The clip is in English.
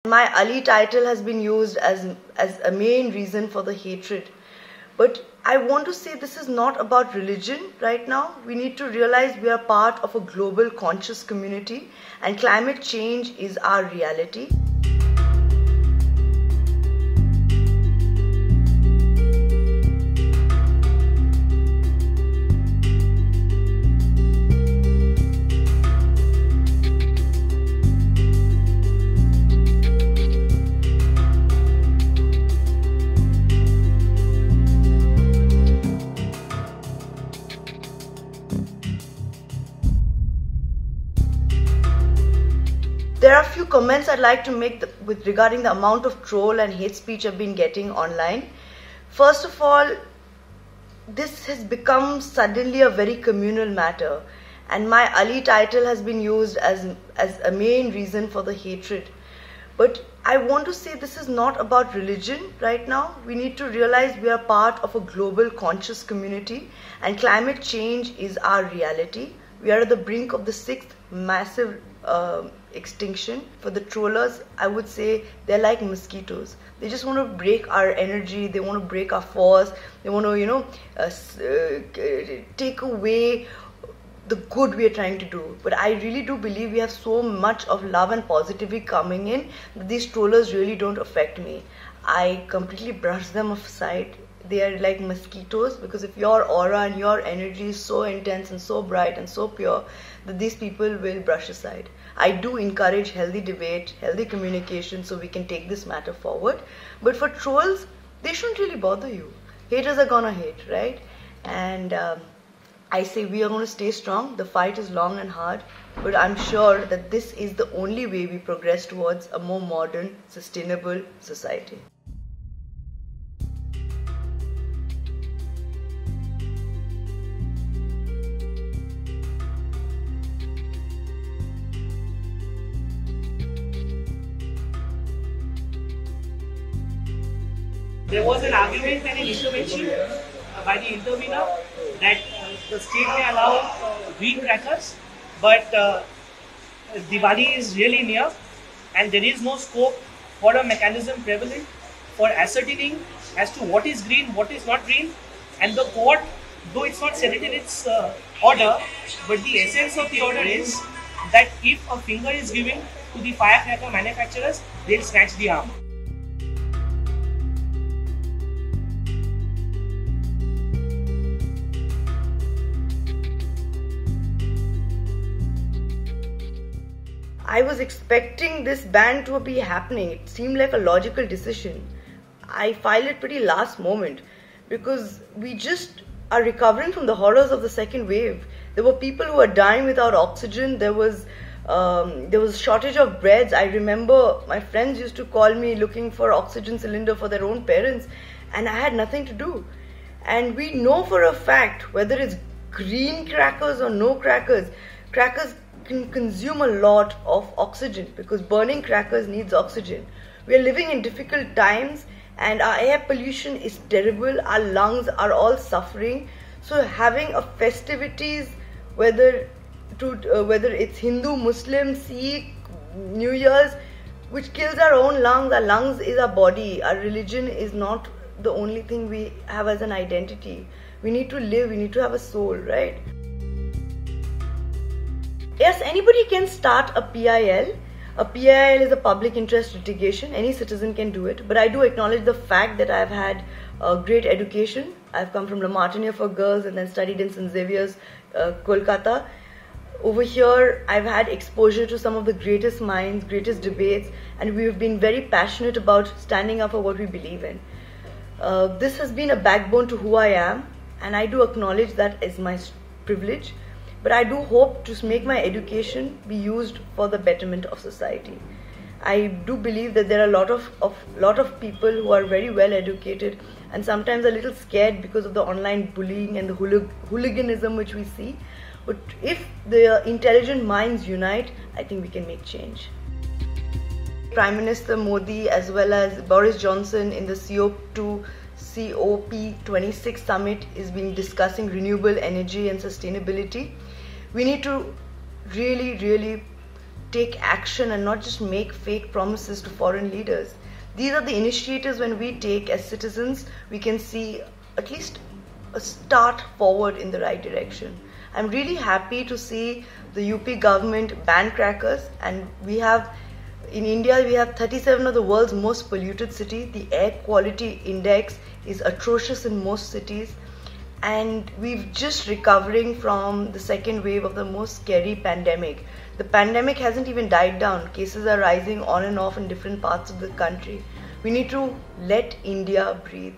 My Ali title has been used as a main reason for the hatred. But I want to say this is not about religion right now. We need to realize we are part of a global conscious community and climate change is our reality. There are a few comments I'd like to make regarding the amount of troll and hate speech I've been getting online. First of all, this has become suddenly a very communal matter, and my Ali title has been used as a main reason for the hatred. But I want to say this is not about religion right now. We need to realize we are part of a global conscious community and climate change is our reality. We are at the brink of the sixth massive extinction. For the trollers, I would say they're like mosquitoes. They just want to break our energy, they want to break our force, they want to, take away the good we are trying to do. But I really do believe we have so much of love and positivity coming in that these trollers really don't affect me. I completely brush them aside. They are like mosquitoes, because if your aura and your energy is so intense and so bright and so pure, that these people will brush aside. I do encourage healthy debate, healthy communication, so we can take this matter forward. But for trolls, they shouldn't really bother you. Haters are gonna hate, right? And I say we are going to stay strong. The fight is long and hard, but I'm sure that this is the only way we progress towards a more modern, sustainable society. There was an argument and an intervention by the intervener that the state may allow green crackers, but Diwali is really near and there is no scope for a mechanism prevalent for ascertaining as to what is green, what is not green. And the court, though it's not said it in its order, but the essence of the order is that if a finger is given to the firecracker manufacturers, they'll snatch the arm. I was expecting this ban to be happening. It seemed like a logical decision. I filed it pretty last moment because we just are recovering from the horrors of the second wave. There were people who were dying without oxygen. There was shortage of beds. I remember my friends used to call me looking for oxygen cylinder for their own parents, and I had nothing to do. And we know for a fact, whether it's green crackers or no crackers, crackers can consume a lot of oxygen because burning crackers needs oxygen. We are living in difficult times and our air pollution is terrible. Our lungs are all suffering. So having a festivities, whether it's Hindu, Muslim, Sikh, New Year's, which kills our own lungs. Our lungs is our body. Our religion is not the only thing we have as an identity. We need to live. We need to have a soul, right? Yes, anybody can start a PIL. A PIL is a public interest litigation. Any citizen can do it. But I do acknowledge the fact that I've had a great education. I've come from La Martiniere for girls and then studied in St. Xavier's, Kolkata. Over here, I've had exposure to some of the greatest minds, greatest debates, and we've been very passionate about standing up for what we believe in. This has been a backbone to who I am, and I do acknowledge that as my privilege. But I do hope to make my education be used for the betterment of society. I do believe that there are a lot of people who are very well educated and sometimes a little scared because of the online bullying and the hooliganism which we see. But if the intelligent minds unite, I think we can make change. Prime Minister Modi as well as Boris Johnson in the COP26 summit is being discussing renewable energy and sustainability. We need to really take action and not just make fake promises to foreign leaders. These are the initiatives when we take as citizens, we can see at least a start forward in the right direction. I'm really happy to see the UP government ban crackers, and in India we have 37 of the world's most polluted cities. The air quality index is atrocious in most cities, and we're just recovering from the second wave of the most scary pandemic. The pandemic hasn't even died down. Cases are rising on and off in different parts of the country. We need to let India breathe.